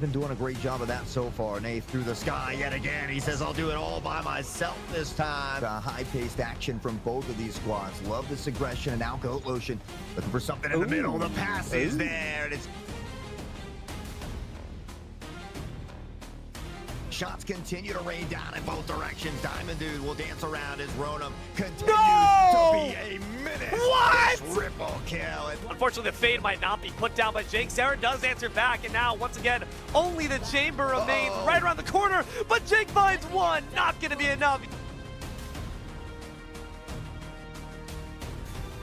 been doing a great job of that so far. Nate through the sky yet again. He says, I'll do it all by myself this time. High-paced action from both of these squads. Love this aggression. And now Goat Lotion looking for something in the middle. The pass is there. And it's shots continue to rain down in both directions. Diamond Dude will dance around as Ronan continues to be a minute. What? Triple kill. Unfortunately, the fade might not be put down by Jake. Sarah does answer back, and now, once again, only the chamber remains right around the corner, but Jake finds one. Not going to be enough.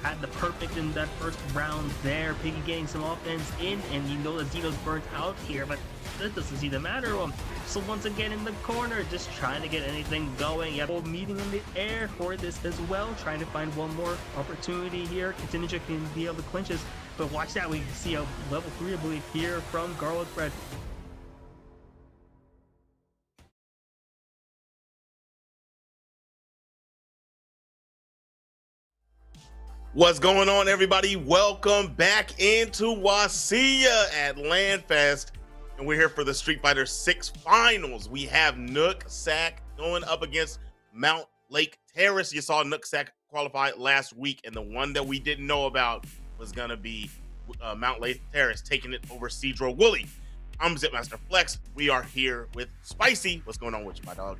Had the perfect in that first round there. Piggy getting some offense in, and you know that Dino's burnt out here, but that doesn't seem to matter to him. So once again in the corner, just trying to get anything going. Yeah, meeting in the air for this as well, trying to find one more opportunity here. Ninja can be able to clinch this, but watch that. We see a level 3, I believe, here from Garlic Bread. What's going on, everybody? Welcome back into WSSEA at LandFest, and we're here for the Street Fighter 6 finals. We have Nooksack going up against Mountlake Terrace. You saw Nooksack qualify last week, and the one that we didn't know about was going to be Mountlake Terrace taking it over Cedro Wooly. I'm Zipmaster Flex. We are here with Spicy. What's going on with you, my dog?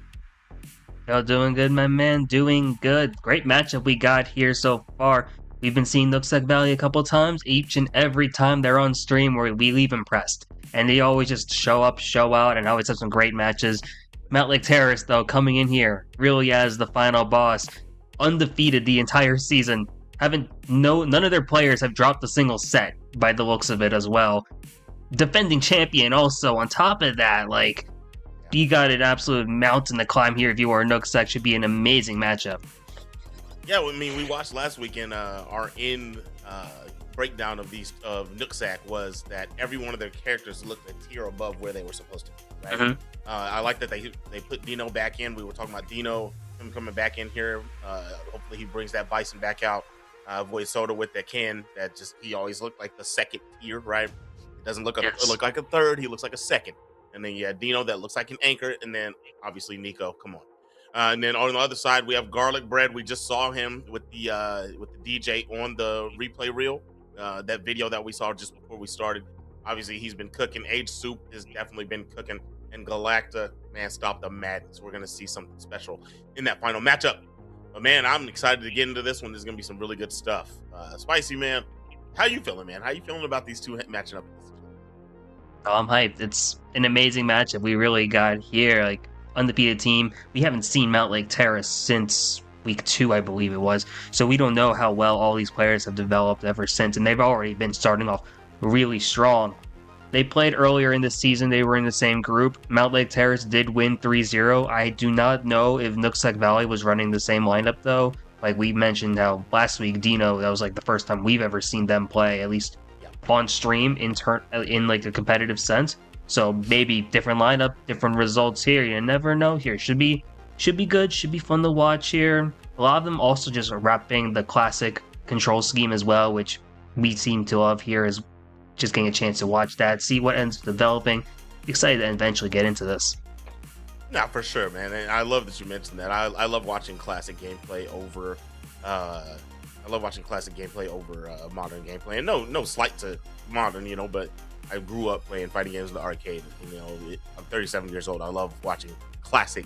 Y'all doing good, my man? Doing good. Great matchup we got here so far. We've been seeing Nooksack Valley a couple times. Each and every time they're on stream, where we leave impressed. And they always just show up, show out, and always have some great matches. Mountlake Terrace, though, coming in here, really as the final boss. Undefeated the entire season. None of their players have dropped a single set, by the looks of it as well. Defending champion also, on top of that, like, you got an absolute mountain to climb here if you are a Nooksack. Should be an amazing matchup. Yeah, I mean, we watched last weekend. Our breakdown of Nooksack was that every one of their characters looked a tier above where they were supposed to be. Right? Mm-hmm. I like that they put Dino back in. We were talking about Dino, him coming back in here. Hopefully, he brings that Bison back out. Void Soda with that can that he always looked like the second tier, right? It doesn't look like a third. He looks like a second. And then you have Dino that looks like an anchor, and then obviously Nico. Come on. And then on the other side, we have Garlic Bread. We just saw him with the DJ on the replay reel. That video that we saw just before we started. Obviously, he's been cooking. Age Soup has definitely been cooking. And Galacta, man, stop the madness. We're going to see something special in that final matchup. But, man, I'm excited to get into this one. There's going to be some really good stuff. Spicy, man, how you feeling, man? How you feeling about these two matching up? Oh, I'm hyped. It's an amazing matchup we really got here. Like, undefeated team. We haven't seen Mountlake Terrace since week 2, I believe it was. So we don't know how well all these players have developed ever since, and they've already been starting off really strong. They played earlier in the season. They were in the same group. Mountlake Terrace did win 3-0. I do not know if Nooksack Valley was running the same lineup, though. Like we mentioned how last week, Dino, that was like the first time we've ever seen them play, at least on stream in like a competitive sense. So maybe different lineup, different results here. You never know here. Should be good, should be fun to watch here. A lot of them also just wrapping the classic control scheme as well, which we seem to love here, is just getting a chance to watch that, see what ends up developing. Excited to eventually get into this. Nah, for sure, man. And I love that you mentioned that. I love watching classic gameplay over modern gameplay. And no slight to modern, but I grew up playing fighting games in the arcade. I'm 37 years old. I love watching classic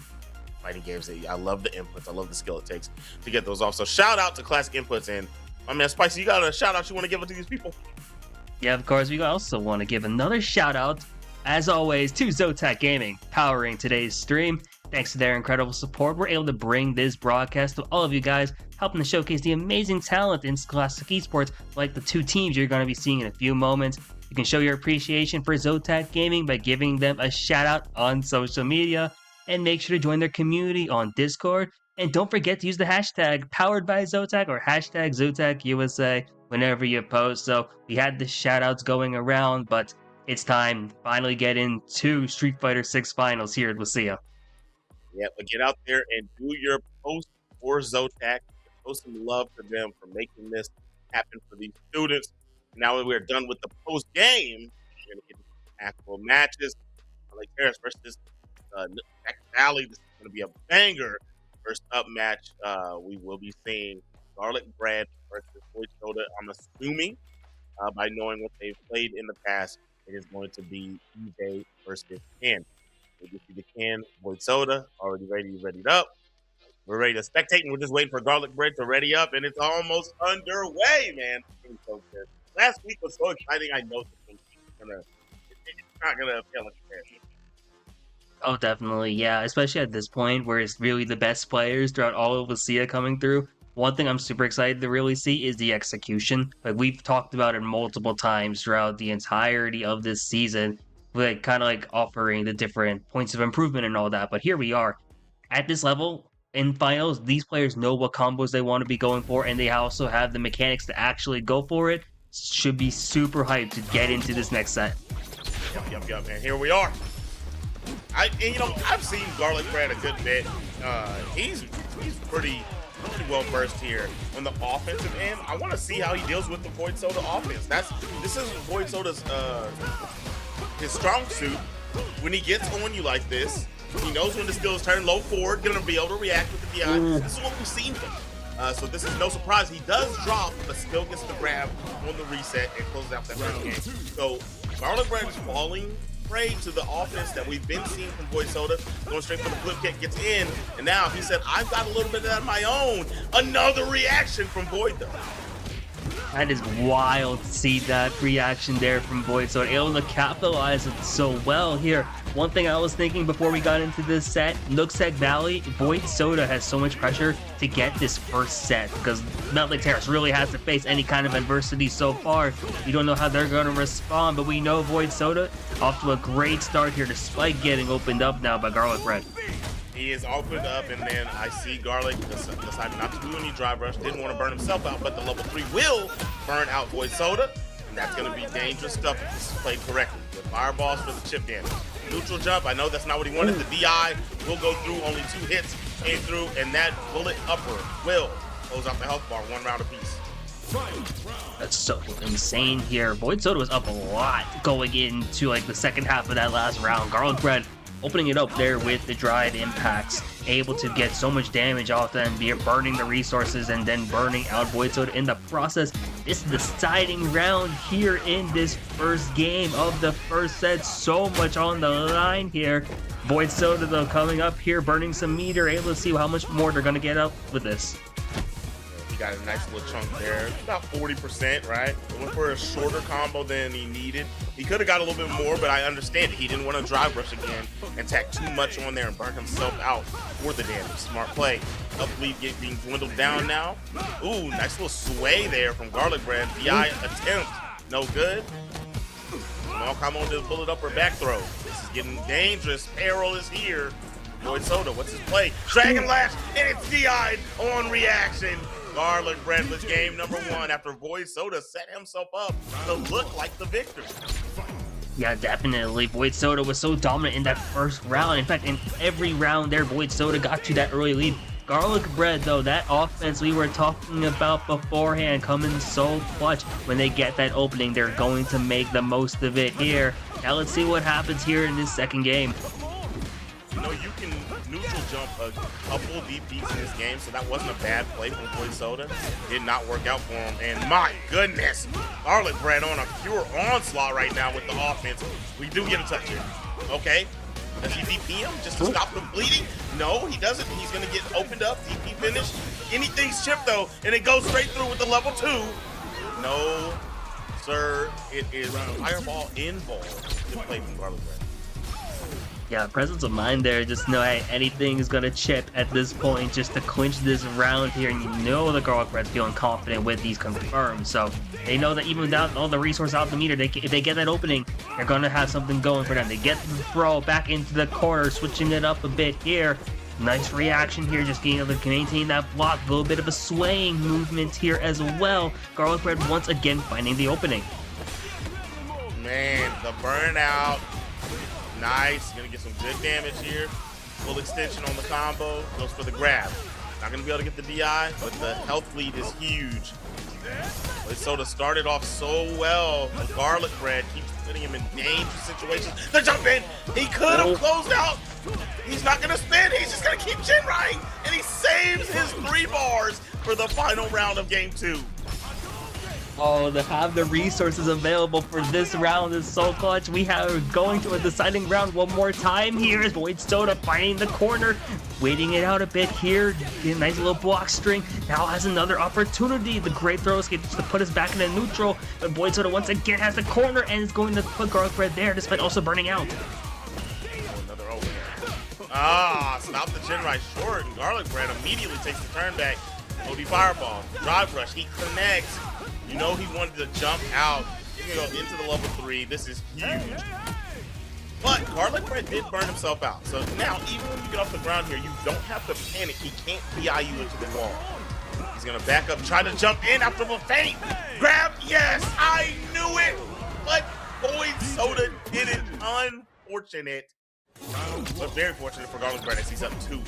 fighting games. I love the inputs. I love the skill it takes to get those off. So shout out to Classic Inputs. And my man Spicy, you got a shout out you want to give it to these people? Yeah, of course. We also want to give another shout out, as always, to Zotac Gaming, powering today's stream. Thanks to their incredible support, we're able to bring this broadcast to all of you guys, helping to showcase the amazing talent in classic esports, like the two teams you're going to be seeing in a few moments. You can show your appreciation for Zotac Gaming by giving them a shout out on social media, and make sure to join their community on Discord. And don't forget to use the hashtag powered by Zotac or hashtag ZotacUSA whenever you post. So we had the shout outs going around, but it's time to finally get into Street Fighter 6 finals here at WSSEA. Yeah, but get out there and do your post for Zotac. Show some love to them for making this happen for these students. Now that we're done with the post game, we're going to get into actual matches. Like Terrace versus Nooksack Valley. This is going to be a banger. First up match, we will be seeing Garlic Bread versus Void Soda. I'm assuming by knowing what they've played in the past, it is going to be EJ versus Ken. We get to the Ken, Void Soda, already readied up. We're ready to spectate, and we're just waiting for Garlic Bread to ready up, and it's almost underway, man. It's so good. Last week was so exciting. I know it's not gonna fail in comparison. Oh, definitely, yeah. Especially at this point where it's really the best players throughout all of WSSEA coming through. One thing I'm super excited to really see is the execution. Like we've talked about it multiple times throughout the entirety of this season, like kind of like offering the different points of improvement and all that. But here we are at this level in finals. These players know what combos they want to be going for, and they also have the mechanics to actually go for it. Should be super hyped to get into this next set. Yep, man. Here we are. I've seen Garlic Bread a good bit. He's pretty well versed here on the offensive end. I want to see how he deals with the Void Soda offense. This is Void Soda's his strong suit. When he gets on you like this, he knows when to steal his turn, low forward, gonna be able to react with the DI. This is what we've seen from him. So this is no surprise. He does drop, but still gets the grab on the reset and closes out that first game. So Garlic Bread is falling prey to the offense that we've been seeing from Void Soda, going straight for the flip kick, gets in, and now he said, I've got a little bit of that of my own. Another reaction from Void though. That is wild to see that reaction there from Void Soda, able to capitalize it so well here. One thing I was thinking before we got into this set, Nooksack Valley, Void Soda has so much pressure to get this first set because Mountlake Terrace really has to face any kind of adversity so far. We don't know how they're going to respond, but we know Void Soda off to a great start here despite getting opened up now by Garlic Bread. He is opened up, and then I see Garlic decided not to do any drive rush, didn't want to burn himself out, but the level 3 will burn out Void Soda, and that's going to be dangerous stuff if this is played correctly. With fireballs for the chip damage. Neutral jump, I know that's not what he wanted. The DI will go through, only 2 hits came through, and that bullet upper will close out the health bar, 1 round apiece. That's so insane here. Void Soda was up a lot going into like the second half of that last round. Garlic Bread opening it up there with the dried impacts, able to get so much damage off them, burning the resources and then burning out Void Soda in the process. This is the deciding round here in this first game of the first set. So much on the line here. Void Soda though coming up here, burning some meter, able to see how much more they're going to get up with this. He got a nice little chunk there, about 40%, right? It went for a shorter combo than he needed. He could have got a little bit more, but I understand it. He didn't want to drive rush again and tack too much on there and burn himself out for the damage. Smart play. Up lead being dwindled down now. Ooh, nice little sway there from Garlic Bread. DI attempt, no good. Small combo to bullet up or back throw. This is getting dangerous. Peril is here. Void Soda, what's his play? Dragon Lash, and it's DI'd on reaction. Garlic Bread was game number 1 after Void Soda set himself up to look like the victor. Yeah, definitely. Void Soda was so dominant in that first round. In fact, in every round there, Void Soda got to that early lead. Garlic Bread, though, that offense we were talking about beforehand coming so clutch. When they get that opening, they're going to make the most of it here. Now let's see what happens here in this second game. You know, you can neutral jump a couple DPs in this game, so that wasn't a bad play from Void Soda. Did not work out for him, and my goodness, Garlic Bread on a pure onslaught right now with the offense. We do get a touch here. Okay, does he DP him just to stop the bleeding? No, he doesn't. He's gonna get opened up, DP finish. Anything's chipped though, and it goes straight through with the level 2. No, sir, it is fireball involved. Good play from Garlic Bread. Yeah, presence of mind there. Just know, hey, anything is going to chip at this point just to clinch this round here. And you know the Garlic Bread's feeling confident with these confirmed. So they know that even without all the resource out the meter, if they get that opening, they're going to have something going for them. They get the throw back into the corner, switching it up a bit here. Nice reaction here, just being able to maintain that block. A little bit of a swaying movement here as well. Garlic Bread once again finding the opening. Man, the burnout. Nice, gonna get some good damage here. Full extension on the combo, goes for the grab. Not gonna be able to get the DI, but the health lead is huge. Soda started off so well. The garlic bread keeps putting him in dangerous situations. The jump in, he could have closed out. He's not gonna spin, he's just gonna keep Jinrai, and he saves his 3 bars for the final round of game 2. Oh, to have the resources available for this round is so clutch. We have going to a deciding round one more time here as Void Soda finding the corner, waiting it out a bit here. A nice little block string. Now has another opportunity. The great throw escape to put us back in a neutral. But Void Soda once again has the corner and is going to put Garlic Bread there despite also burning out. Another stop the Jinrai short, and Garlic Bread immediately takes the turn back. OD Fireball, Drive Rush, he connects. You know he wanted to jump out. He's gonna go into the level 3. This is huge. But Garlic Bread did burn himself out. So now, even when you get off the ground here, you don't have to panic. He can't PI you into the wall. He's gonna back up, try to jump in after the feint. Grab, yes, I knew it. But Void Soda did it. Unfortunate. But very fortunate for Garlic Bread as he's up 2-0.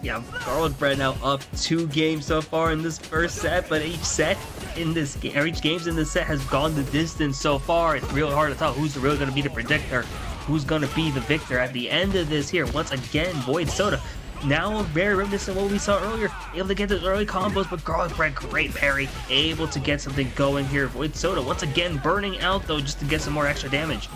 Yeah, Garlic Bread now up 2 games so far in this first set, but each set in this game, or each games in this set has gone the distance so far. It's really hard to tell who's really going to be the predictor, who's going to be the victor at the end of this here. Once again, Void Soda now very reminiscent of what we saw earlier, able to get those early combos, but Garlic Bread, great parry, able to get something going here. Void Soda once again burning out though just to get some more extra damage.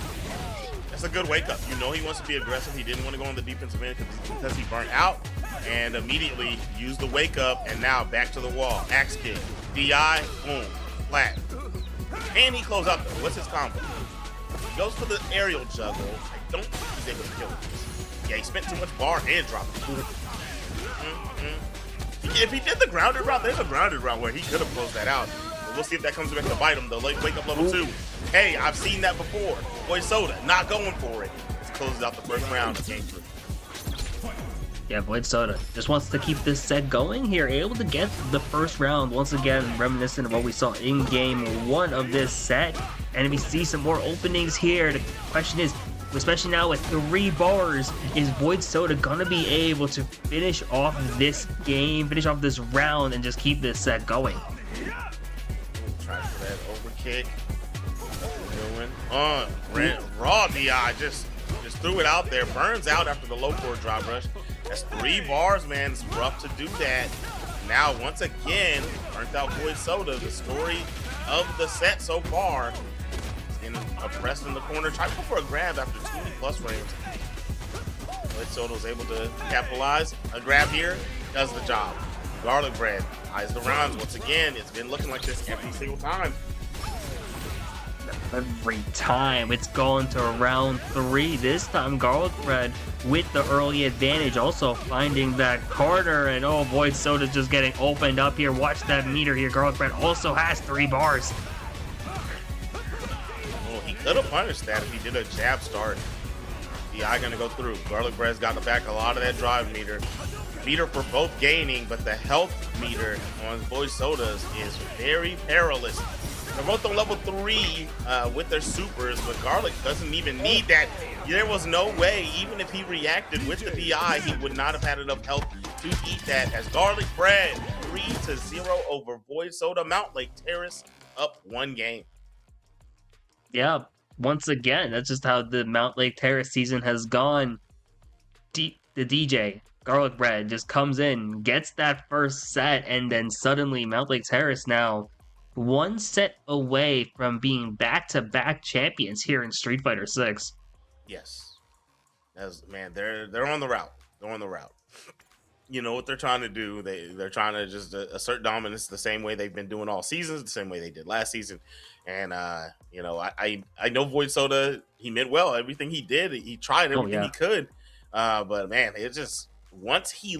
That's a good wake up. You know he wants to be aggressive. He didn't want to go on the defensive end because he burnt out, and immediately used the wake up, and now back to the wall. Axe kick, DI, boom, flat. And he closed out though. What's his combo? He goes for the aerial juggle. I don't think he's able to kill him. Yeah, he spent too much bar and dropped it. If he did the grounded route, there's a grounded route where he could have closed that out. But we'll see if that comes back to bite him. The late wake up level 2. Hey, I've seen that before. Void Soda not going for it. It closes out the first round of game 3. Yeah, Void Soda just wants to keep this set going here, able to get the first round once again, reminiscent of what we saw in game 1 of this set. And if we see some more openings here, the question is, especially now with 3 bars, is Void Soda gonna be able to finish off this game, finish off this round, and just keep this set going? Try for that overkick. Raw DI just threw it out there. Burns out after the low core drive rush. That's 3 bars, man. It's rough to do that. Now, once again, burnt out Void Soda. The story of the set so far. In pressed in the corner, tried to go for a grab after 20+ frames. Void Soda was able to capitalize. A grab here does the job. Garlic Bread eyes the rounds once again. It's been looking like this every single time. Every time it's going to round 3. This time Garlic Bread with the early advantage, also finding that corner, and oh, Void Soda just getting opened up here. Watch that meter here. Garlic Bread also has 3 bars. Oh, he could have punished that if he did a jab start. DI gonna go through. Garlic Bread's got back a lot of that drive meter. Meter for both gaining, but the health meter on Void Sodas is very perilous. They're both on level 3 with their supers, but Garlic doesn't even need that. There was no way, even if he reacted with the DI, he would not have had enough health to eat that. As Garlic Bread 3-0 over Void Soda. Mountlake Terrace up 1 game. Yeah, once again, that's just how the Mountlake Terrace season has gone. The DJ, Garlic Bread, just comes in, gets that first set, and then suddenly Mountlake Terrace now 1 set away from being back-to-back champions here in Street Fighter 6. Yes. Man, they're on the route. They're on the route. You know what they're trying to do. They're trying to just assert dominance the same way they've been doing all seasons, the same way they did last season. And you know, I know Void Soda, he meant well. Everything he did, he tried everything he could. But man, it just once he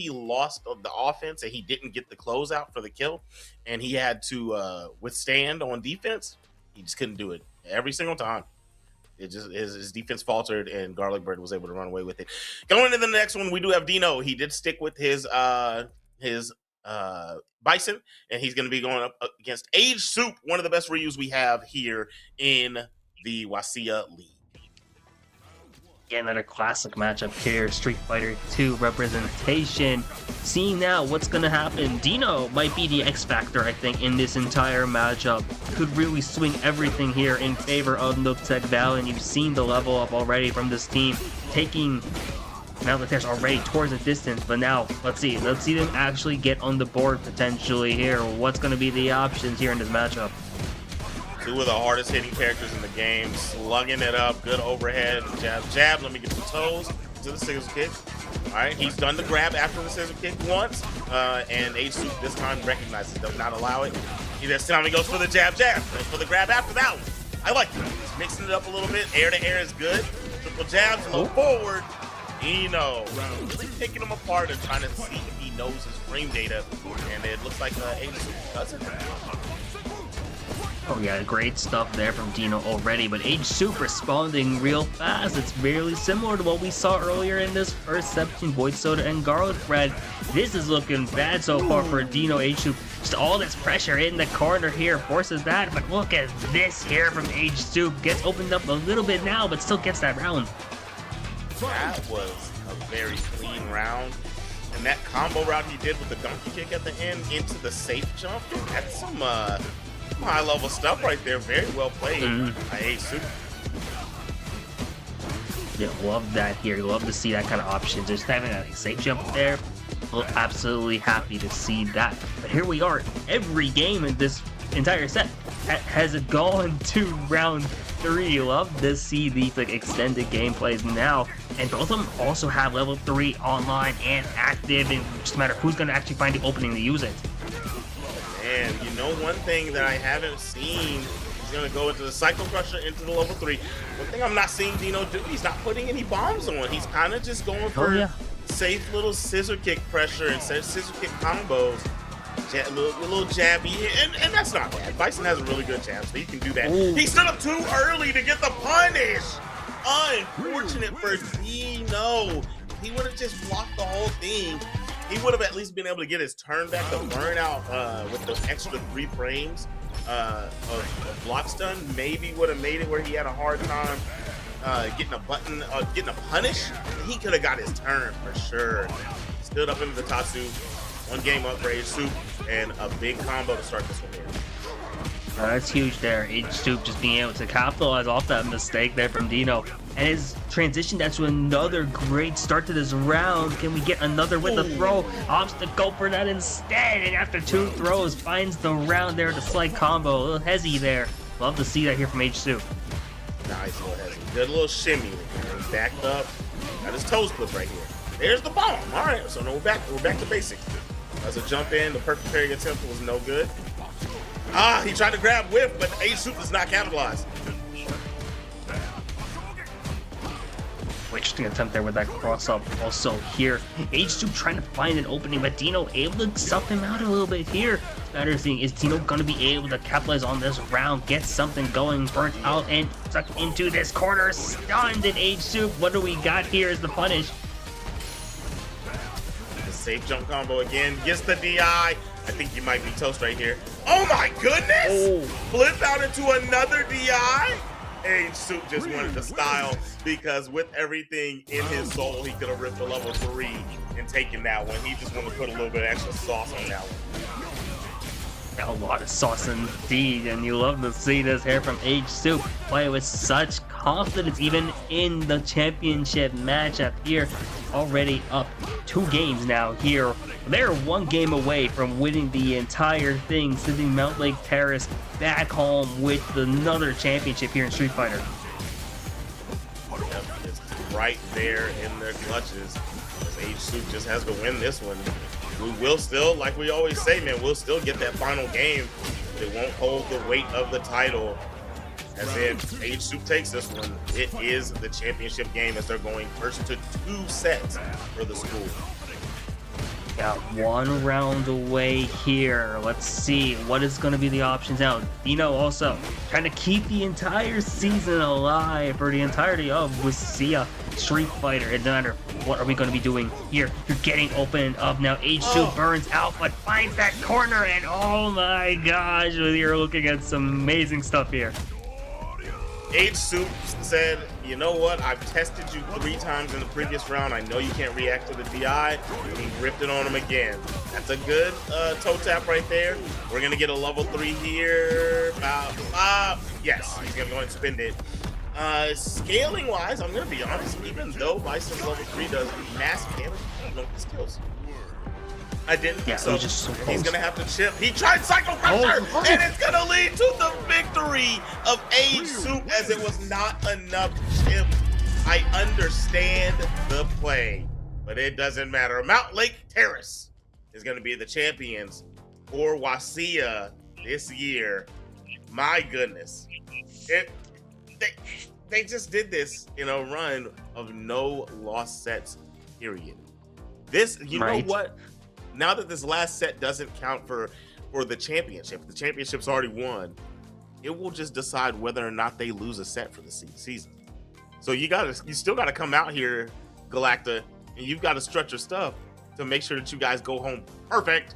lost the offense and he didn't get the closeout for the kill, and he had to withstand on defense, he just couldn't do it every single time. It just his defense faltered, and Garlic Bread was able to run away with it. Going into the next one, we do have Dino. He did stick with his Bison, and he's going to be going up against Age Soup, one of the best Ryus we have here in the WSSEA League. Yeah, another classic matchup here. Street Fighter 2 representation. Seeing now what's going to happen. Dino might be the X factor, I think, in this entire matchup. Could really swing everything here in favor of Nooksack Valley, and you've seen the level up already from this team, taking Mountlake Terrace already towards the distance. But now, let's see them actually get on the board potentially here. What's going to be the options here in this matchup? Two of the hardest hitting characters in the game, slugging it up, good overhead, jab, let me get the toes to the scissor kick. All right, he's done the grab after the scissor kick once, and H-Soup this time recognizes, does not allow it. This time he goes for the jab, goes for the grab after that one. I like it. He's mixing it up a little bit. Air to air is good. Triple jabs, low forward. Dino really picking him apart and trying to see if he knows his frame data, and it looks like H-Soup doesn't. Oh yeah, great stuff there from Dino already, but H-Soup responding real fast. It's really similar to what we saw earlier in this first section, Void Soda and Garlic Bread. This is looking bad so far for Dino. H-Soup, just all this pressure in the corner here forces that, but look at this here from H-Soup. Gets opened up a little bit now, but still gets that round. That was a very clean round. And that combo route he did with the donkey kick at the end into the safe jump, that's some high-level stuff right there. Very well played by H-Soup. Yeah, love that here. Love to see that kind of option. Just having a safe jump there. Absolutely happy to see that. But here we are. Every game in this entire set has gone to round 3. Love to see these like extended gameplays now. And both of them also have level 3 online and active. And just a matter of who's going to actually find the opening to use it. And you know, one thing that I haven't seen, he's going to go into the Cycle Crusher into the level 3. One thing I'm not seeing Dino do, he's not putting any bombs on. He's kind of just going for safe little scissor kick pressure and scissor kick combos. Little jabby, and that's not bad. Bison has a really good jab, so he can do that. Ooh. He stood up too early to get the punish. Unfortunate for Dino. He would have just blocked the whole thing. He would have at least been able to get his turn back to burn out with those extra 3 frames of block stun. Maybe would have made it where he had a hard time getting a punish. He could have got his turn for sure. Stood up into the Tatsu. 1 game up for H-Soup, and a big combo to start this one here. That's huge there. H-Soup just being able to capitalize off that mistake there from Dino. And his transition, that's to another great start to this round. Can we get another with the throw? Opts to go for that instead. And after 2 throws, finds the round there, the slight combo. A little hezzy there. Love to see that here from H-Soup. Nice little hezzy. Good little shimmy. He's backed up. Got his toe split right here. There's the bomb. All right, so now we're back to basics. As a jump in, the perfect parry attempt was no good. He tried to grab whiff, but H-Soup does not capitalize. Interesting attempt there with that cross up. Also here, H-Soup trying to find an opening, but Dino able to suck him out a little bit here. Better thing is Dino gonna be able to capitalize on this round, get something going, burnt out, and sucked into this corner. Stunned in H-Soup. What do we got here as the punish? Safe jump combo again, gets the DI. I think you might be toast right here. Oh my goodness! Oh. Flipped out into another DI. H-Soup just wanted the style, because with everything in his soul, he could have ripped a level 3 and taken that one. He just wanted to put a little bit of extra sauce on that one. A lot of sauce indeed, and you love to see this here from H-Soup play with such confidence, even in the championship matchup here. Already up 2 games now here. They're 1 game away from winning the entire thing, sending Mountlake Terrace back home with another championship here in Street Fighter. Yep, it's right there in their clutches. H-Soup just has to win this one. We will still, like we always say, man, we'll still get that final game, but it won't hold the weight of the title. As in, H-Soup takes this one. It is the championship game, as they're going first to 2 sets for the school. Got 1 round away here. Let's see what is going to be the options now. Dino also trying to keep the entire season alive for the entirety of WSSEA Street Fighter. It doesn't matter what are we going to be doing here. You're getting opened up now. H-Soup burns out, but finds that corner, and oh my gosh, you're looking at some amazing stuff here. Age Soup said, you know what? I've tested you 3 times in the previous round. I know you can't react to the DI. And he ripped it on him again. That's a good toe tap right there. We're going to get a level 3 here. Yes, he's going to go and spend it. Scaling wise, I'm going to be honest, even though Bison's level 3 does massive damage, I don't know his skills. I didn't. Yeah, So just so he's close. gonna have to chip. He tried Psycho Crusher, and it's gonna lead to the victory of Age Soup, as it was not enough chip. I understand the play, but it doesn't matter. Mountlake Terrace is gonna be the champions for WSSEA this year. My goodness, they just did this in a run of no lost sets. Period. This, you know what? Now that this last set doesn't count for the championship's already won, it will just decide whether or not they lose a set for the season. So you still gotta come out here, Galacta, and you've got to stretch your stuff to make sure that you guys go home perfect.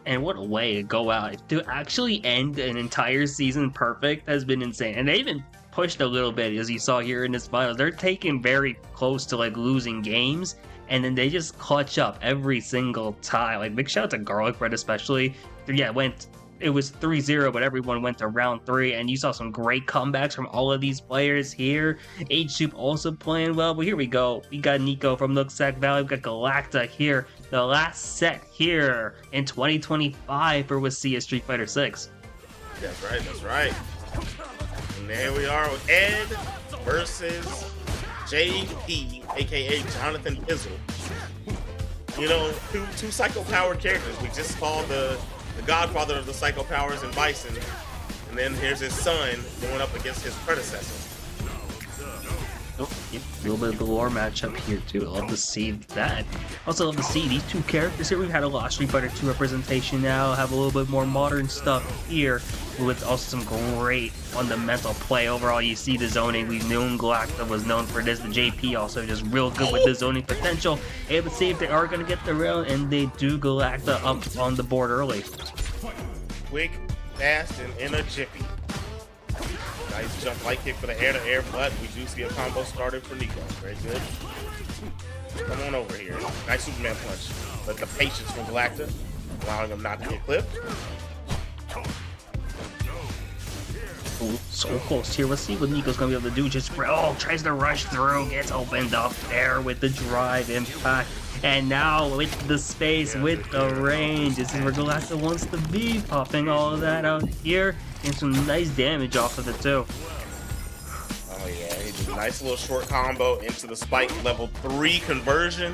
And what a way to go out. To actually end an entire season perfect has been insane. And they even pushed a little bit, as you saw here in this finals. They're taking very close to like losing games, and then they just clutch up every single time. Like, big shout out to Garlic Bread especially. Yeah, it was 3-0, but everyone went to round 3, and you saw some great comebacks from all of these players here. Age Soup also playing well, but here we go. We got Nico from Nooksack Valley. We got Galacta here. The last set here in 2025 for WSSEA Street Fighter 6. That's right. And there we are with Ed versus JP, aka Jonathan Pizzle. You know, two psycho-powered characters. We just saw the godfather of the psycho powers in Bison, and then here's his son going up against his predecessor. Oh, yep, a little bit of the lore matchup here too. I love to see that. Also love to see these two characters here. We've had a lot of Street Fighter 2 representation now. Have a little bit more modern stuff here, with also some great fundamental play. Overall, you see the zoning. We've known Galacta was known for this. The JP also just real good with the zoning potential. Able to see if they are going to get the round, and they do. Galacta up on the board early. Quick, fast, and in a jiffy. Nice jump light kick for the air-to-air, but we do see a combo started for Nico. Very good. Come on over here. Nice Superman punch. But the patience from Galacta, allowing him not to get clipped. Ooh, so close here. Let's see what Nico's gonna be able to do. Just tries to rush through, gets opened up there with the drive impact. And now with the space, with the range, this is where Galacta wants to be, popping all of that out here, and some nice damage off of it too. Oh yeah, he did a nice little short combo into the spike level 3 conversion.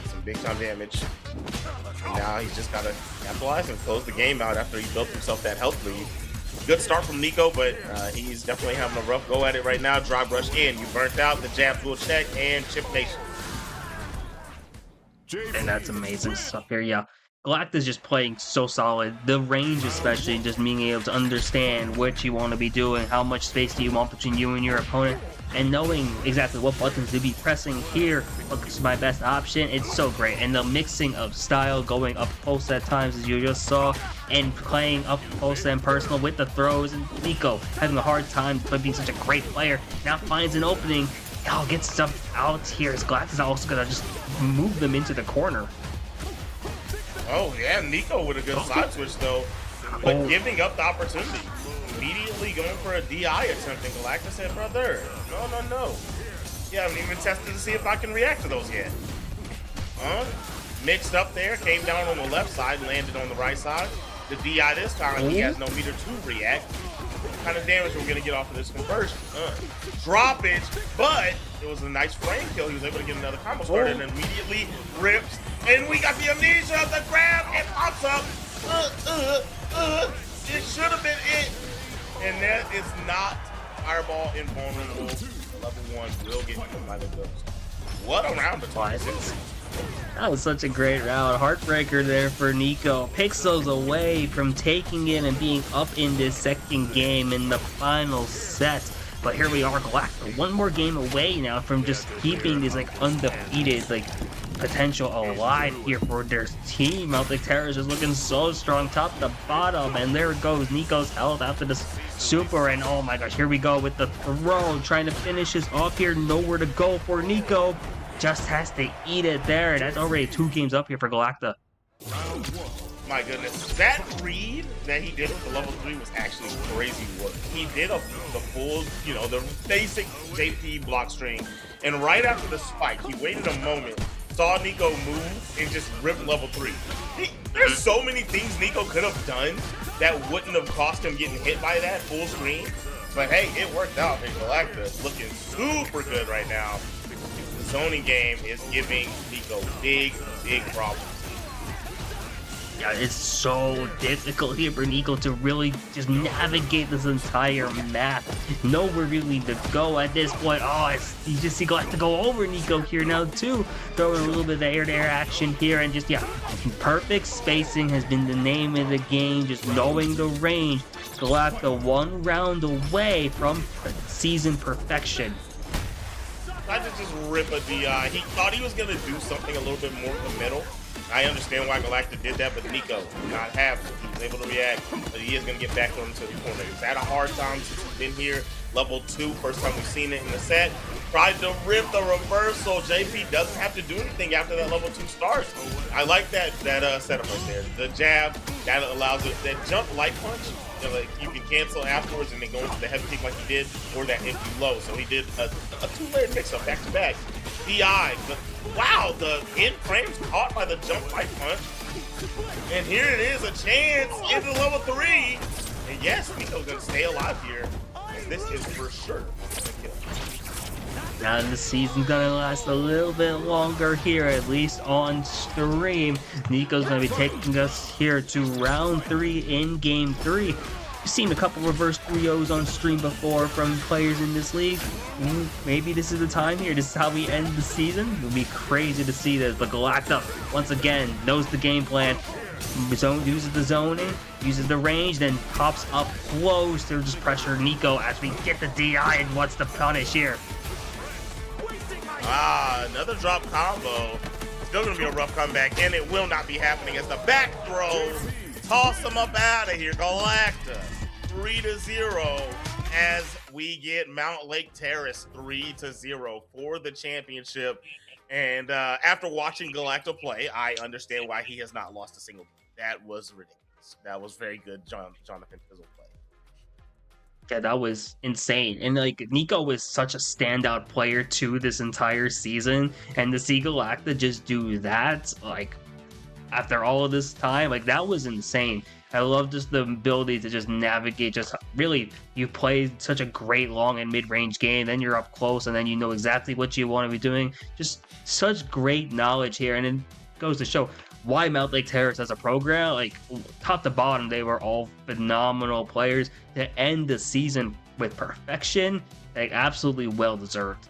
Some big time damage. And now he's just gotta capitalize and close the game out after he built himself that health lead. Good start from Nico, but he's definitely having a rough go at it right now. Drive rush in, you burnt out, the jabs will check, and chip nation. And that's amazing stuff here. Yeah, Galacta's just playing so solid. The range, especially, just being able to understand what you want to be doing, how much space do you want between you and your opponent, and knowing exactly what buttons to be pressing here. What's my best option? It's so great. And the mixing of style, going up close at times, as you just saw, and playing up close and personal with the throws. And Nico having a hard time, but being such a great player, now finds an opening. Gets stuff out here. Galacta's also gonna just move them into the corner. Oh yeah, Nico with a good side switch though, but giving up the opportunity. Immediately going for a DI attempt, and Galacta said, brother, no. You haven't even tested to see if I can react to those yet. Mixed up there, came down on the left side, landed on the right side. The DI this time, he has no meter to react. What kind of damage we're gonna get off of this conversion? Drop it, but it was a nice frame kill. He was able to get another combo started and immediately rips. And we got the amnesia of the grab. It pops up. It should have been it. And that is not Fireball invulnerable. Level 1 will get hit by the ghost. What a round of 26. That was such a great round. Heartbreaker there for Nico. Pixels away from taking it and being up in this second game in the final set. But here we are, Galacta, one more game away now from just keeping this undefeated potential alive here for their team. Mountlake Terrace is looking so strong top to bottom, and there goes Nico's health after this super, and oh my gosh, here we go with the throw, trying to finish this off here. Nowhere to go for Nico, just has to eat it there, and that's already 2 games up here for Galacta. My goodness, that read that he did with the level 3 was actually crazy work. He did the full, you know, the basic JP block string, and right after the spike, he waited a moment, saw Nico move, and just ripped level 3. There's so many things Nico could have done that wouldn't have cost him getting hit by that full screen, but hey, it worked out, and Galacta is looking super good right now. The zoning game is giving Nico big problems. Yeah, it's so difficult here for Nico to really just navigate this entire map. Nowhere really to go at this point. Oh, you just see Galacta go over Nico here now too. Throwing a little bit of air-to-air action here, and just, yeah, perfect spacing has been the name of the game. Just knowing the range. Galacta 1 round away from season perfection. I just rip a DI. He thought he was going to do something a little bit more committal. I understand why Galacta did that, but Nico did not have to. He was able to react, but he is going to get back on to the corner. He's had a hard time since he's been here. Level 2, first time we've seen it in the set. Tried to rip the reversal. JP doesn't have to do anything after that level 2 starts. I like that setup right there. The jab, that allows it. That jump light punch, you know, like you can cancel afterwards and then go into the heavy kick like he did, or that empty low. So he did a 2-layer mix-up back to back. DI, but wow, the end frame's caught by the jump light punch. And here it is, a chance into level 3. And yes, Nico's gonna stay alive here. And this is for sure a kill. Now the season's gonna last a little bit longer here, at least on stream. Nico's gonna be taking us here to round 3 in game 3. We've seen a couple reverse 3-0s on stream before from players in this league. Maybe this is the time here. This is how we end the season. It would be crazy to see this, but Galacta, once again, knows the game plan. Uses the zoning, uses the range, then pops up close to just pressure Nico as we get the DI, and what's the punish here? Another drop combo. Still gonna be a rough comeback, and it will not be happening as the back throw. Toss them up out of here. Galacta 3-0 as we get Mountlake Terrace 3-0 for the championship. And after watching Galacta play, I understand why he has not lost a single game. That was ridiculous. That was very good, Jonathan Fizzle play. Yeah, that was insane. And like, Nico was such a standout player too this entire season, and to see Galacta just do that, like, after all of this time, like, that was insane. I love just the ability to just navigate, just really, you played such a great long and mid-range game, then you're up close, and then you know exactly what you want to be doing. Just such great knowledge here, and it goes to show why Mountlake Terrace as a program, like, top to bottom, they were all phenomenal players. To end the season with perfection, like, absolutely well deserved.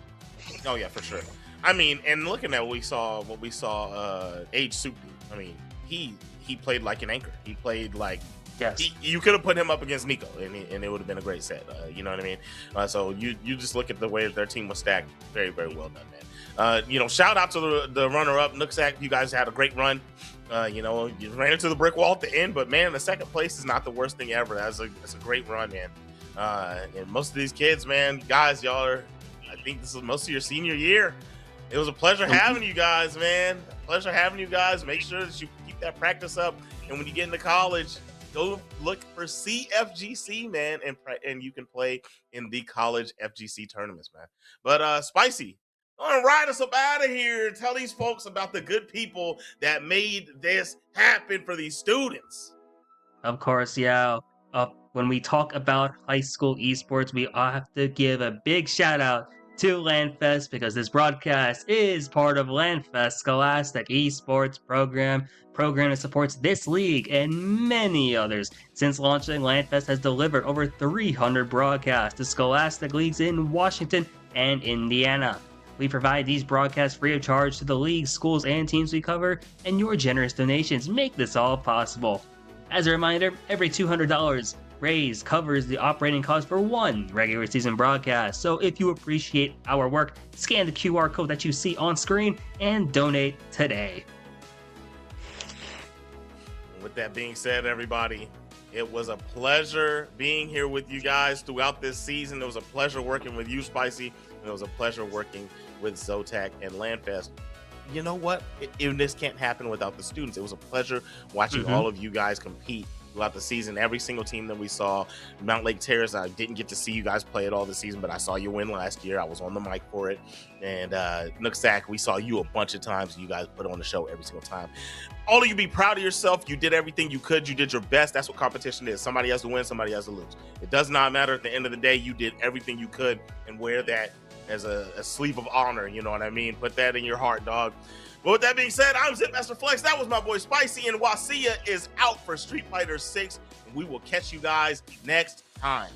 Oh yeah, for sure. I mean, and looking at what we saw, Age Supi, I mean, he played like an anchor. He played like, yes, you could have put him up against Nico, and it would have been a great set. You know what I mean? So you just look at the way their team was stacked. Very, very well done, man. You know, shout out to the runner-up, Nooksack. You guys had a great run. You know, you ran into the brick wall at the end, but man, the second place is not the worst thing ever. That's a great run, man. And most of these kids, man, guys, I think this is most of your senior year. It was a pleasure having you guys, man. Pleasure having you guys. Make sure that you keep that practice up, and when you get into college, go look for CFGC, man, and you can play in the college FGC tournaments, man. But Spicy, go and ride us up out of here and tell these folks about the good people that made this happen for these students. Of course, yeah. When we talk about high school esports, we all have to give a big shout out to LandFest, because this broadcast is part of LandFest Scholastic Esports program that supports this league and many others. Since launching, LandFest has delivered over 300 broadcasts to Scholastic leagues in Washington and Indiana. We provide these broadcasts free of charge to the leagues, schools, and teams we cover, and your generous donations make this all possible. As a reminder, every $200 Raise covers the operating cost for one regular season broadcast. So if you appreciate our work, scan the QR code that you see on screen and donate today. With that being said, everybody, it was a pleasure being here with you guys throughout this season. It was a pleasure working with you, Spicy, and it was a pleasure working with Zotac and Landfest. You know what? This can't happen without the students. It was a pleasure watching all of you guys compete throughout the season. Every single team that we saw. Mountlake Terrace, I didn't get to see you guys play it all this season, but I saw you win last year. I was on the mic for it. And Nooksack, we saw you a bunch of times. You guys put on the show every single time. All of you be proud of yourself. You did everything you could. You did your best. That's what competition is. Somebody has to win, somebody has to lose. It does not matter. At the end of the day, you did everything you could, and wear that as a sleeve of honor. You know what I mean? Put that in your heart, dog. But with that being said, I'm Zipmaster Flex. That was my boy Spicy, and WSSEA is out for Street Fighter 6. And we will catch you guys next time.